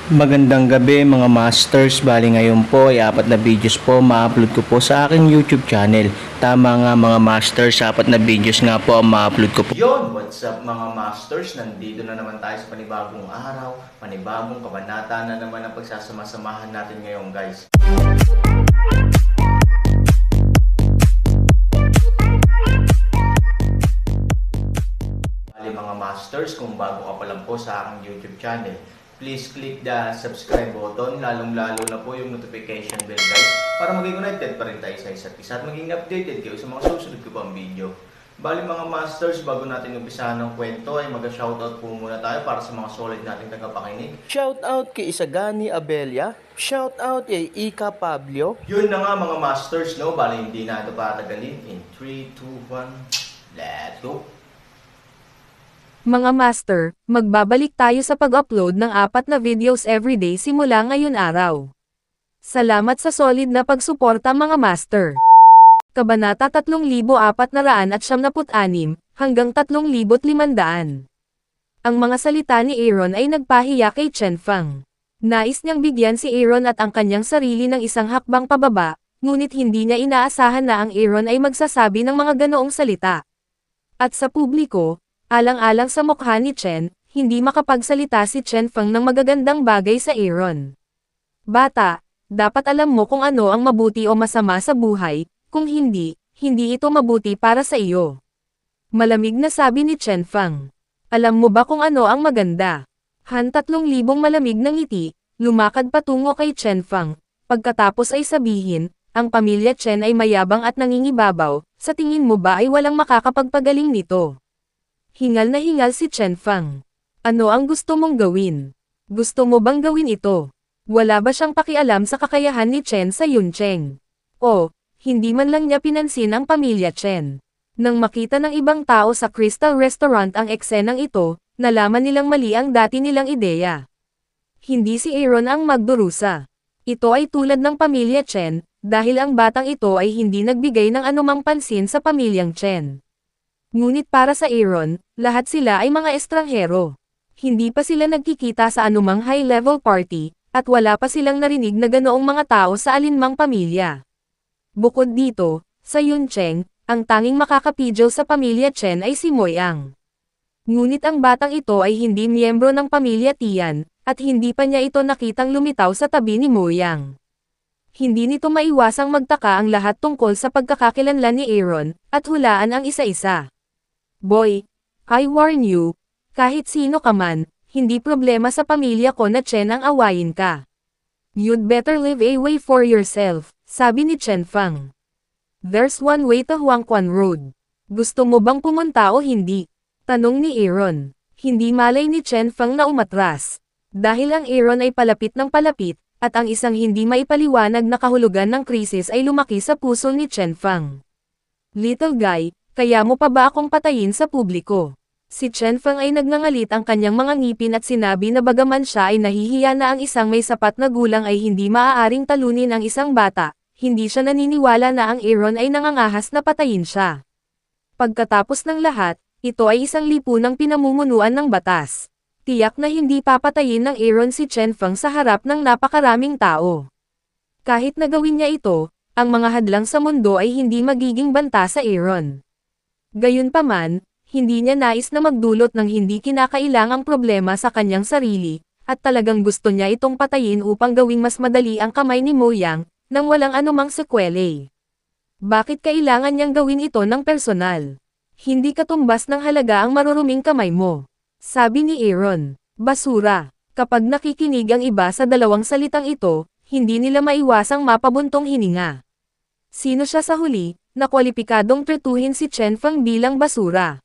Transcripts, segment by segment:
Magandang gabi mga masters, bali ngayon po ay 4 na videos po ma-upload ko po sa aking YouTube channel. Tama nga mga masters, 4 na videos nga po ang ma-upload ko po. Yon, what's up mga masters, nandito na naman tayo sa panibagong araw, panibagong kabanata na naman ang pagsasama-samahan natin ngayon guys. Bali mga masters, kung bago ka pa lang po sa aking YouTube channel, please click the subscribe button, lalong-lalo na po yung notification bell guys, para maging connected pa rin tayo sa isa't isa at maging updated kayo sa mga susunod ko pang video. Bali mga masters, bago natin umpisahan ng kwento ay mag-shoutout po muna tayo para sa mga solid nating tagapakinig. Shoutout kay Isagani Abelia, shoutout kay Ika Pablo. Yun na nga mga masters, no? Bali hindi na ito patagalin. In 3, 2, 1, let's go! Mga master, magbabalik tayo sa pag-upload ng 4 na videos everyday simula ngayon araw. Salamat sa solid na pagsuporta mga master. Kabanata 3,476 hanggang 3,500. Ang mga salita ni Aaron ay nagpahiya kay Chen Fang. Nais niyang bigyan si Aaron at ang kanyang sarili ng isang hakbang pababa, ngunit hindi niya inaasahan na ang Aaron ay magsasabi ng mga ganoong salita. At sa publiko, alang-alang sa mukha ni Chen, hindi makapagsalita si Chen Fang ng magagandang bagay sa Aaron. Bata, dapat alam mo kung ano ang mabuti o masama sa buhay, kung hindi, hindi ito mabuti para sa iyo. Malamig na sabi ni Chen Fang. Alam mo ba kung ano ang maganda? Han 3,000 malamig na ngiti, lumakad patungo kay Chen Fang, pagkatapos ay sabihin, ang pamilya Chen ay mayabang at nangingibabaw, sa tingin mo ba ay walang makakapagpagaling nito? Hingal na hingal si Chen Fang. Ano ang gusto mong gawin? Gusto mo bang gawin ito? Wala ba siyang pakialam sa kakayahan ni Chen sa Yuncheng? O, hindi man lang niya pinansin ang pamilya Chen. Nang makita ng ibang tao sa Crystal Restaurant ang eksenang ito, nalaman nilang mali ang dati nilang ideya. Hindi si Aaron ang magdurusa. Ito ay tulad ng pamilya Chen, dahil ang batang ito ay hindi nagbigay ng anumang pansin sa pamilyang Chen. Ngunit para sa Aaron, lahat sila ay mga estranghero. Hindi pa sila nagkikita sa anumang high-level party, at wala pa silang narinig na ganoong mga tao sa alinmang pamilya. Bukod dito, sa Yuncheng, ang tanging makakapidyo sa pamilya Chen ay si Moyang. Ngunit ang batang ito ay hindi miyembro ng pamilya Tian, at hindi pa niya ito nakitang lumitaw sa tabi ni Moyang. Hindi nito maiwasang magtaka ang lahat tungkol sa pagkakakilanlan ni Aaron, at hulaan ang isa-isa. Boy, I warn you, kahit sino ka man, hindi problema sa pamilya ko na Chen ang awayin ka. You'd better live a way for yourself, sabi ni Chen Fang. There's one way to Huangquan Road. Gusto mo bang pumunta o hindi? Tanong ni Aaron. Hindi malay ni Chen Fang na umatras. Dahil ang Aaron ay palapit ng palapit, at ang isang hindi maipaliwanag na kahulugan ng krisis ay lumaki sa puso ni Chen Fang. Little guy, kaya mo pa ba akong patayin sa publiko? Si Chen Fang ay nagngangalit ang kanyang mga ngipin at sinabi na bagaman siya ay nahihiya na ang isang may sapat na gulang ay hindi maaaring talunin ang isang bata, hindi siya naniniwala na ang Aaron ay nangangahas na patayin siya. Pagkatapos ng lahat, ito ay isang lipunang pinamumunuan ng batas. Tiyak na hindi papatayin ng Aaron si Chen Fang sa harap ng napakaraming tao. Kahit nagawin niya ito, ang mga hadlang sa mundo ay hindi magiging banta sa Aaron. Gayunpaman, hindi niya nais na magdulot ng hindi kinakailangang problema sa kanyang sarili, at talagang gusto niya itong patayin upang gawing mas madali ang kamay ni Moyang, nang walang anumang sekwela. Bakit kailangan niyang gawin ito ng personal? Hindi katumbas ng halaga ang maruruming kamay mo. Sabi ni Aaron, basura. Kapag nakikinig ang iba sa dalawang salitang ito, hindi nila maiwasang mapabuntong hininga. Sino siya sa huli, na kwalipikadong tretuhin si Chen Fang bilang basura?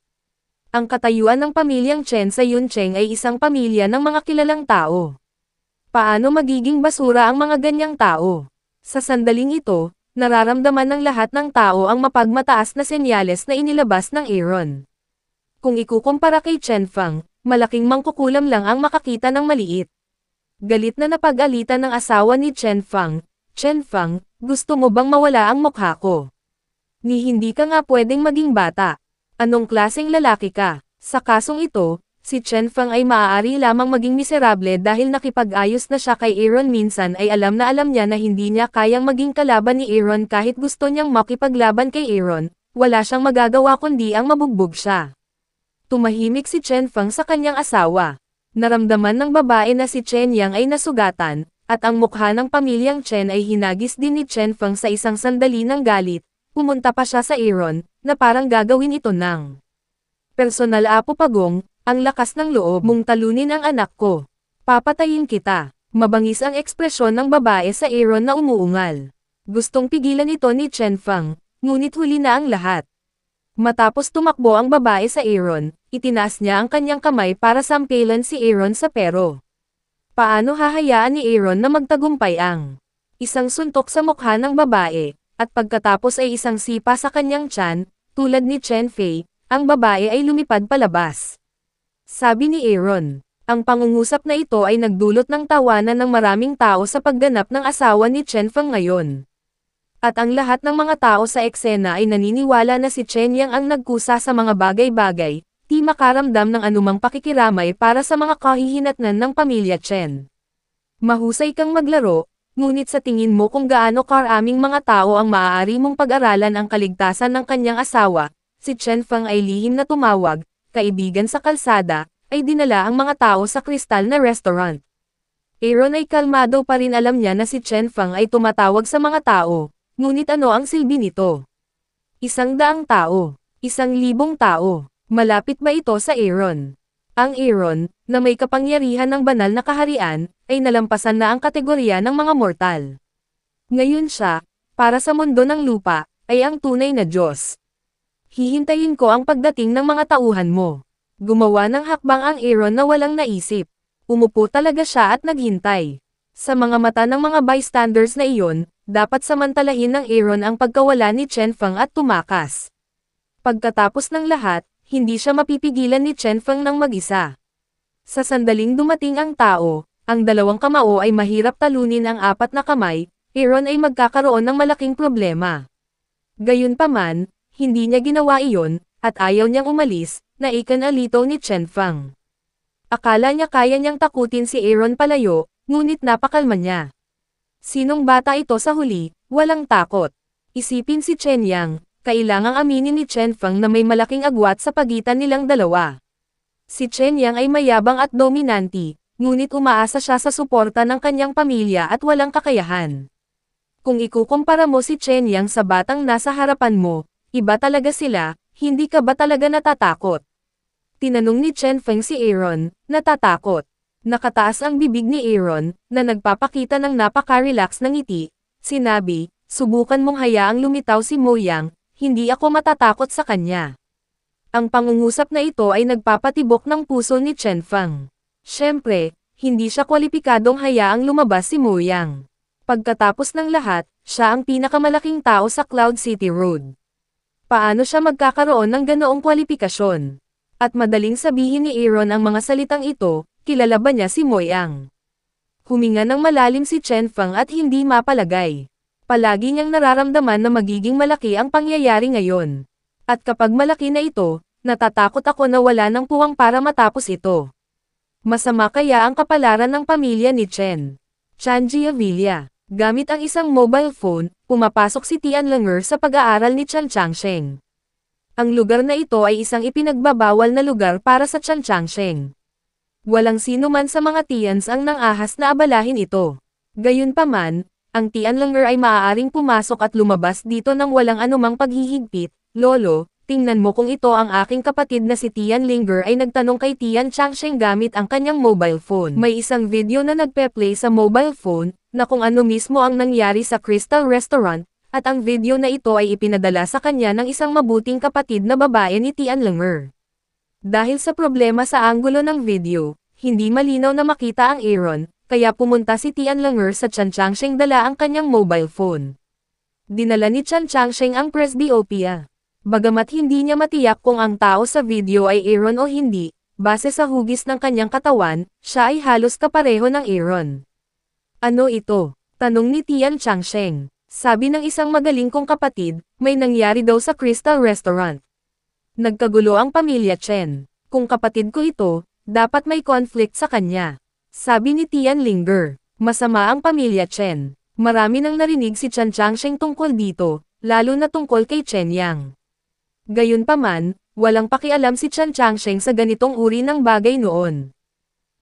Ang katayuan ng pamilyang Chen sa Yuncheng ay isang pamilya ng mga kilalang tao. Paano magiging basura ang mga ganyang tao? Sa sandaling ito, nararamdaman ng lahat ng tao ang mapagmataas na senyales na inilabas ng Aaron. Kung ikukumpara kay Chen Fang, malaking mangkukulam lang ang makakita ng maliit. Galit na napag-alitan ng asawa ni Chen Fang, Chen Fang, gusto mo bang mawala ang mukha ko? Ni hindi ka nga pwedeng maging bata. Anong klaseng lalaki ka? Sa kasong ito, Si Chen Feng ay maaari lamang maging miserable dahil nakipag-ayos na siya kay Aaron minsan ay alam na alam niya na hindi niya kayang maging kalaban ni Aaron kahit gusto niyang makipaglaban kay Aaron, wala siyang magagawa kundi ang mabugbog siya. Tumahimik si Chen Feng sa kanyang asawa. Naramdaman ng babae na si Chen Yang ay nasugatan, at ang mukha ng pamilyang Chen ay hinagis din ni Chen Feng sa isang sandali ng galit. Pumunta pa siya sa Aaron, na parang gagawin ito ng personal. Apo Pagong, ang lakas ng loob mong talunin ang anak ko. Papatayin kita. Mabangis ang ekspresyon ng babae sa Aaron na umuungal. Gustong pigilan ito ni Chen Feng, ngunit huli na ang lahat. Matapos tumakbo ang babae sa Aaron, itinaas niya ang kanyang kamay para sampilan si Aaron sa pero. Paano hahayaan ni Aaron na magtagumpay ang isang suntok sa mukha ng babae, at pagkatapos ay isang sipa sa kanyang tiyan, tulad ni Chen Fei, ang babae ay lumipad palabas. Sabi ni Aaron, ang pangungusap na ito ay nagdulot ng tawanan ng maraming tao sa pagganap ng asawa ni Chen Feng ngayon. At ang lahat ng mga tao sa eksena ay naniniwala na si Chen Yang ang nagkusa sa mga bagay-bagay, di makaramdam ng anumang pakikiramay para sa mga kahihinatnan ng pamilya Chen. Mahusay kang maglaro, ngunit sa tingin mo kung gaano karaming mga tao ang maaari mong pag-aralan ang kaligtasan ng kanyang asawa, si Chen Feng ay lihim na tumawag, kaibigan sa kalsada, ay dinala ang mga tao sa kristal na restaurant. Aaron ay kalmado pa rin, alam niya na si Chen Feng ay tumatawag sa mga tao, ngunit ano ang silbi nito? 100 tao, 1,000 tao, malapit ba ito sa Aaron? Ang Aaron, na may kapangyarihan ng banal na kaharian, ay nalampasan na ang kategorya ng mga mortal. Ngayon siya, para sa mundo ng lupa, ay ang tunay na Diyos. Hihintayin ko ang pagdating ng mga tauhan mo. Gumawa ng hakbang ang Aaron na walang naisip. Umupo talaga siya at naghintay. Sa mga mata ng mga bystanders na iyon, dapat samantalahin ng Aaron ang pagkawala ni Chen Feng at tumakas. Pagkatapos ng lahat, hindi siya mapipigilan ni Chen Feng ng mag-isa. Sa sandaling dumating ang tao, ang dalawang kamao ay mahirap talunin ang 4 na kamay, Aaron ay magkakaroon ng malaking problema. Gayunpaman, hindi niya ginawa iyon, at ayaw niyang umalis, na ikanalito ni Chen Feng. Akala niya kaya niyang takutin si Aaron palayo, ngunit napakalma niya. Sinong bata ito sa huli, walang takot. Isipin si Chen Yang, kailangang aminin ni Chen Feng na may malaking agwat sa pagitan nilang dalawa. Si Chen Yang ay mayabang at dominanti, ngunit umaasa siya sa suporta ng kanyang pamilya at walang kakayahan. Kung ikukumpara mo si Chen Yang sa batang nasa harapan mo, iba talaga sila, hindi ka ba talaga natatakot? Tinanong ni Chen Feng si Aaron, natatakot. Nakataas ang bibig ni Aaron, na nagpapakita ng napaka-relax ng ngiti. Sinabi, subukan mong hayaang lumitaw si Mo Yang, hindi ako matatakot sa kanya. Ang pangungusap na ito ay nagpapatibok ng puso ni Chen Feng. Siyempre, hindi siya kwalipikadong hayaang lumabas si Mo Yang. Pagkatapos ng lahat, siya ang pinakamalaking tao sa Cloud City Road. Paano siya magkakaroon ng ganoong kwalifikasyon? At madaling sabihin ni Aaron ang mga salitang ito, kilala ba niya si Mo Yang? Huminga ng malalim si Chen Feng at hindi mapalagay. Palagi niyang nararamdaman na magiging malaki ang pangyayari ngayon. At kapag malaki na ito, natatakot ako na wala ng puwang para matapos ito. Masama kaya ang kapalaran ng pamilya ni Chen. Chanji Avila. Gamit ang isang mobile phone, pumapasok si Tian Langer sa pag-aaral ni Chan Changsheng. Ang lugar na ito ay isang ipinagbabawal na lugar para sa Chan Changsheng. Walang sino man sa mga Tians ang nang-ahas na abalahin ito. Gayunpaman, ang Tian Langer ay maaaring pumasok at lumabas dito nang walang anumang paghihigpit. Lolo, tingnan mo kung ito ang aking kapatid na si Tian Langer, ay nagtanong kay Tian Changsheng gamit ang kanyang mobile phone. May isang video na nagpe-play sa mobile phone, na kung ano mismo ang nangyari sa Crystal Restaurant, at ang video na ito ay ipinadala sa kanya ng isang mabuting kapatid na babae ni Tian Langer. Dahil sa problema sa anggulo ng video, hindi malinaw na makita ang Aaron, kaya pumunta si Tian Langer sa Chan Changsheng dala ang kanyang mobile phone. Dinala ni Chan Changsheng ang presbyopia. Bagamat hindi niya matiyak kung ang tao sa video ay Aaron o hindi, base sa hugis ng kanyang katawan, siya ay halos kapareho ng Aaron. Ano ito? Tanong ni Tian Changsheng. Sabi ng isang magaling kong kapatid, may nangyari daw sa Crystal Restaurant. Nagkagulo ang pamilya Chen. Kung kapatid ko ito, Dapat may conflict sa kanya. Sabi ni Tian Linger, masama ang pamilya Chen. Marami nang narinig si Chan Changsheng tungkol dito, lalo na tungkol kay Chen Yang. Gayunpaman, walang pakialam si Chan Changsheng sa ganitong uri ng bagay noon.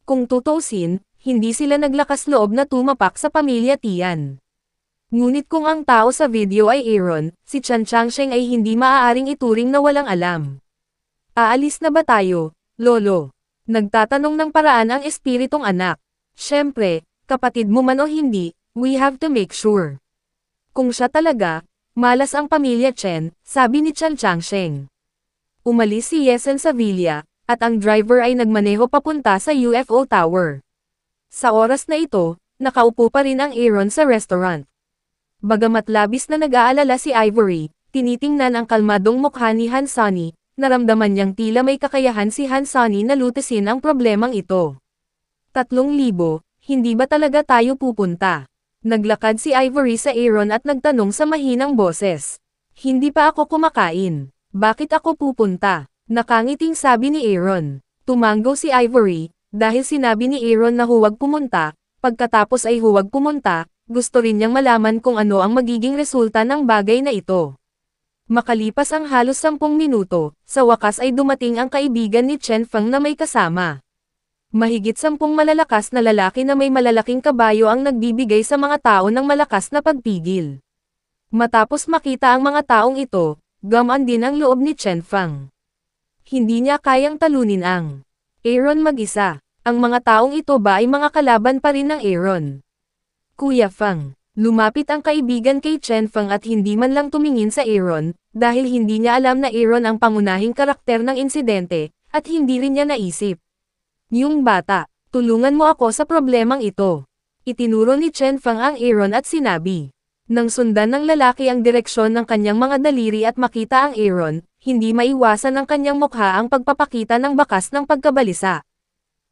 Kung tutuusin, hindi sila naglakas loob na tumapak sa pamilya Tian. Ngunit kung ang tao sa video ay Aaron, si Chan Changsheng ay hindi maaaring ituring na walang alam. Aalis na ba tayo, Lolo? Nagtatanong ng paraan ang espiritong anak. Siyempre, kapatid mo man o hindi, we have to make sure. Kung siya talaga, malas ang pamilya Chen, sabi ni Chan Changsheng. Umalis si Yesen sa villa, at ang driver ay nagmaneho papunta sa UFO Tower. Sa oras na ito, nakaupo pa rin ang Aaron sa restaurant. Bagamat labis na nag-aalala si Ivory, tinitingnan ang kalmadong mukha ni Han Sunny, naramdaman niyang tila may kakayahan si Han Sunny na lutasin ang problemang ito. 3,000, hindi ba talaga tayo pupunta? Naglakad si Ivory sa Aaron at nagtanong sa mahinang boses. Hindi pa ako kumakain. Bakit ako pupunta? Nakangiting sabi ni Aaron. Tumango si Ivory, dahil sinabi ni Aaron na huwag pumunta, pagkatapos ay huwag pumunta, gusto rin niyang malaman kung ano ang magiging resulta ng bagay na ito. Makalipas ang halos 10 minuto, sa wakas ay dumating ang kaibigan ni Chen Feng na may kasama. Mahigit 10 malalakas na lalaki na may malalaking kabayo ang nagbibigay sa mga tao ng malakas na pagpigil. Matapos makita ang mga taong ito, gumaan din ang loob ni Chen Feng. Hindi niya kayang talunin ang Aaron mag-isa. Ang mga taong ito ba ay mga kalaban pa rin ng Aaron? Kuya Feng. Lumapit ang kaibigan kay Chen Feng at hindi man lang tumingin sa Aaron, dahil hindi niya alam na Aaron ang pangunahing karakter ng insidente, at hindi rin niya naisip. Yung bata, tulungan mo ako sa problemang ito. Itinuro ni Chen Feng ang Aaron at sinabi. Nang sundan ng lalaki ang direksyon ng kanyang mga daliri at makita ang Aaron, hindi maiwasan ng kanyang mukha ang pagpapakita ng bakas ng pagkabalisa.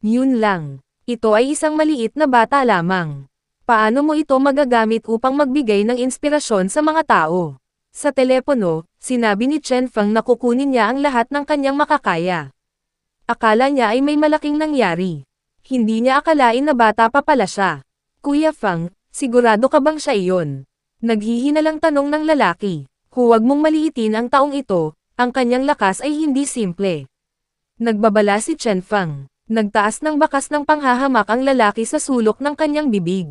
Yun lang. Ito ay isang maliit na bata lamang. Paano mo ito magagamit upang magbigay ng inspirasyon sa mga tao? Sa telepono, sinabi ni Chen Feng na kukunin niya ang lahat ng kanyang makakaya. Akala niya ay may malaking nangyari. Hindi niya akalain na bata pa pala siya. Kuya Feng, sigurado ka bang siya iyon? Naghihinalang tanong ng lalaki. Huwag mong maliitin ang taong ito, ang kanyang lakas ay hindi simple. Nagbabala si Chen Feng. Nagtaas ng bakas ng panghahamak ang lalaki sa sulok ng kanyang bibig.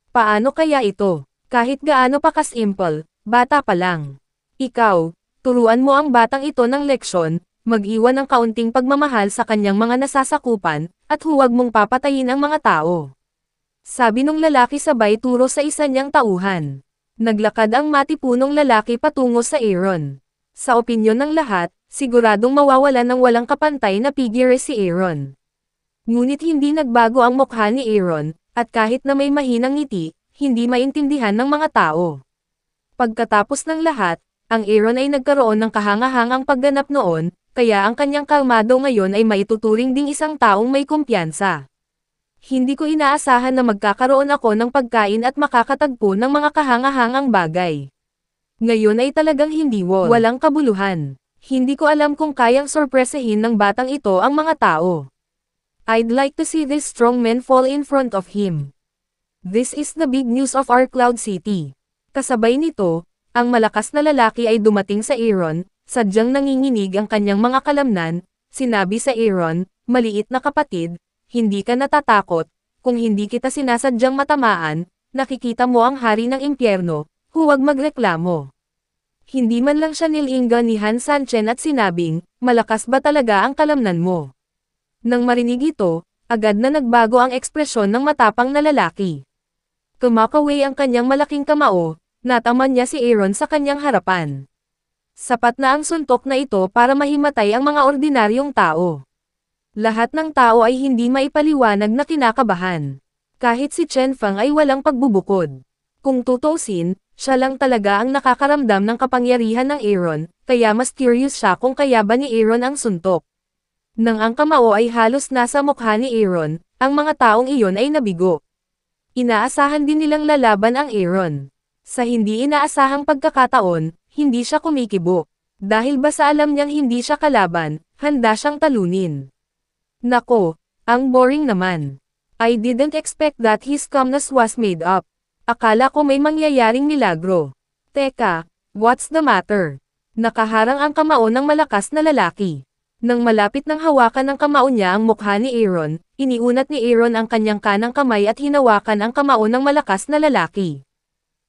Paano kaya ito? Kahit gaano pa kasimple, bata pa lang. Ikaw, turuan mo ang batang ito ng leksyon, mag-iwan ng kaunting pagmamahal sa kanyang mga nasasakupan, at huwag mong papatayin ang mga tao. Sabi nung lalaki sabay turo sa isa niyang tauhan. Naglakad ang matipunong lalaki patungo sa Aaron. Sa opinyon ng lahat, siguradong mawawalan ng walang kapantay na figure si Aaron. Ngunit hindi nagbago ang mukha ni Aaron, at kahit na may mahinang ngiti, hindi maintindihan ng mga tao. Pagkatapos ng lahat, ang Aaron ay nagkaroon ng kahangahangang pagganap noon, kaya ang kanyang kalmado ngayon ay maituturing ding isang taong may kumpiyansa. Hindi ko inaasahan na magkakaroon ako ng pagkain at makakatagpo ng mga kahangahangang bagay. Ngayon ay talagang hindi walang kabuluhan. Hindi ko alam kung kayang sorpresahin ng batang ito ang mga tao. I'd like to see this strong man fall in front of him. This is the big news of our Cloud City. Kasabay nito, ang malakas na lalaki ay dumating sa Aaron, sadyang nanginginig ang kanyang mga kalamnan, sinabi sa Aaron, maliit na kapatid, hindi ka natatakot, kung hindi kita sinasadyang matamaan, nakikita mo ang hari ng impyerno, huwag magreklamo. Hindi man lang siya nilingga ni Han Sanchen at sinabing, malakas ba talaga ang kalamnan mo? Nang marinig ito, agad na nagbago ang ekspresyon ng matapang na lalaki. Kumakaway ang kanyang malaking kamao, nataman niya si Aaron sa kanyang harapan. Sapat na ang suntok na ito para mahimatay ang mga ordinaryong tao. Lahat ng tao ay hindi maipaliwanag na kinakabahan. Kahit si Chen Feng ay walang pagbubukod. Kung tutuusin, siya lang talaga ang nakakaramdam ng kapangyarihan ng Aaron, kaya mas curious siya kung kaya ba ni Aaron ang suntok. Nang ang kamao ay halos nasa mukha ni Aaron, ang mga taong iyon ay nabigo. Inaasahan din nilang lalaban ang Aaron. Sa hindi inaasahang pagkakataon, hindi siya kumikibo. Dahil basta alam niyang hindi siya kalaban, handa siyang talunin. Nako, ang boring naman. I didn't expect that his calmness was made up. Akala ko may mangyayaring milagro. Teka, what's the matter? Nakaharang ang kamao ng malakas na lalaki. Nang malapit ng hawakan ng kamao niya ang mukha ni Aaron, iniunat ni Aaron ang kanyang kanang kamay at hinawakan ang kamao ng malakas na lalaki.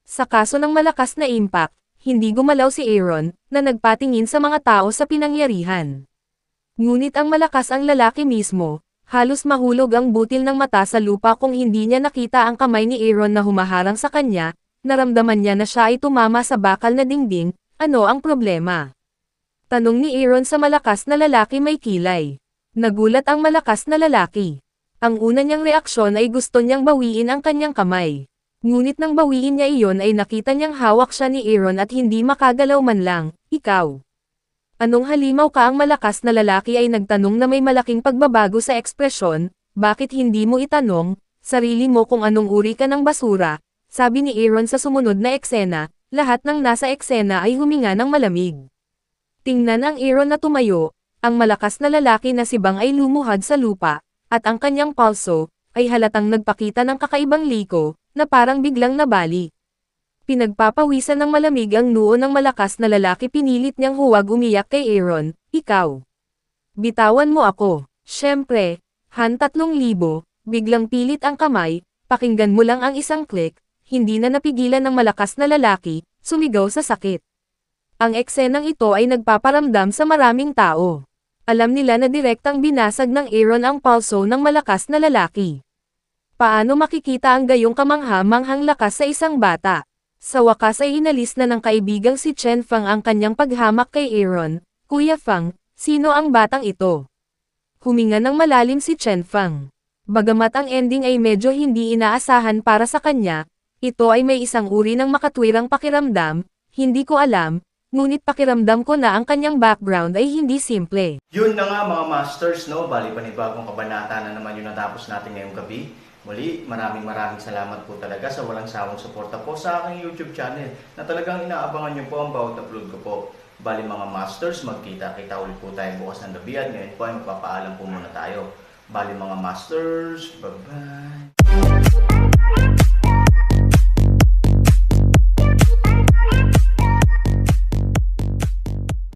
Sa kaso ng malakas na impact, hindi gumalaw si Aaron, na nagpatingin sa mga tao sa pinangyarihan. Ngunit ang malakas ang lalaki mismo, halos mahulog ang butil ng mata sa lupa kung hindi niya nakita ang kamay ni Aaron na humaharang sa kanya, naramdaman niya na siya ay tumama sa bakal na dingding. Ano ang problema? Tanong ni Aaron sa malakas na lalaki may kilay. Nagulat ang malakas na lalaki. Ang una niyang reaksyon ay gusto niyang bawiin ang kanyang kamay. Ngunit nang bawiin niya iyon ay nakita niyang hawak siya ni Aaron at hindi makagalaw man lang. Ikaw? Anong halimaw ka? Ang malakas na lalaki ay nagtanong na may malaking pagbabago sa ekspresyon. Bakit hindi mo itanong sarili mo kung anong uri ka ng basura? Sabi ni Aaron sa sumunod na eksena. Lahat ng nasa eksena ay huminga ng malamig. Tingnan ang Aaron na tumayo, ang malakas na lalaki na si Bang ay lumuhad sa lupa, at ang kanyang pulso, ay halatang nagpakita ng kakaibang liko, na parang biglang nabali. Pinagpapawisan ng malamig ang noo ng malakas na lalaki, pinilit niyang huwag umiyak kay Aaron. Ikaw. Bitawan mo ako. Siyempre, Han 3,000, biglang pilit ang kamay, pakinggan mo lang ang isang click. Hindi na napigilan ng malakas na lalaki, sumigaw sa sakit. Ang eksenang ito ay nagpaparamdam sa maraming tao. Alam nila na direktang binasag ng Aaron ang pulso ng malakas na lalaki. Paano makikita ang gayong kamangha-manghang lakas sa isang bata? Sa wakas ay inalis na ng kaibigang si Chen Fang ang kanyang paghamak kay Aaron. Kuya Fang, sino ang batang ito? Huminga ng malalim si Chen Fang. Bagamat ang ending ay medyo hindi inaasahan para sa kanya, ito ay may isang uri ng makatwirang pakiramdam, hindi ko alam, ngunit pakiramdam ko na ang kanyang background ay hindi simple. Yun na nga mga masters, no? Bali panibagong kabanata na naman yung natapos natin ngayong gabi. Muli, maraming salamat po talaga sa walang sawang suporta po sa aking YouTube channel na talagang inaabangan nyo po ang bawat upload ko po. Bali mga masters, magkita-kita ulit po tayo bukas ng gabi at ngayon po ay magpapaalam po muna tayo. Bali mga masters, bye-bye!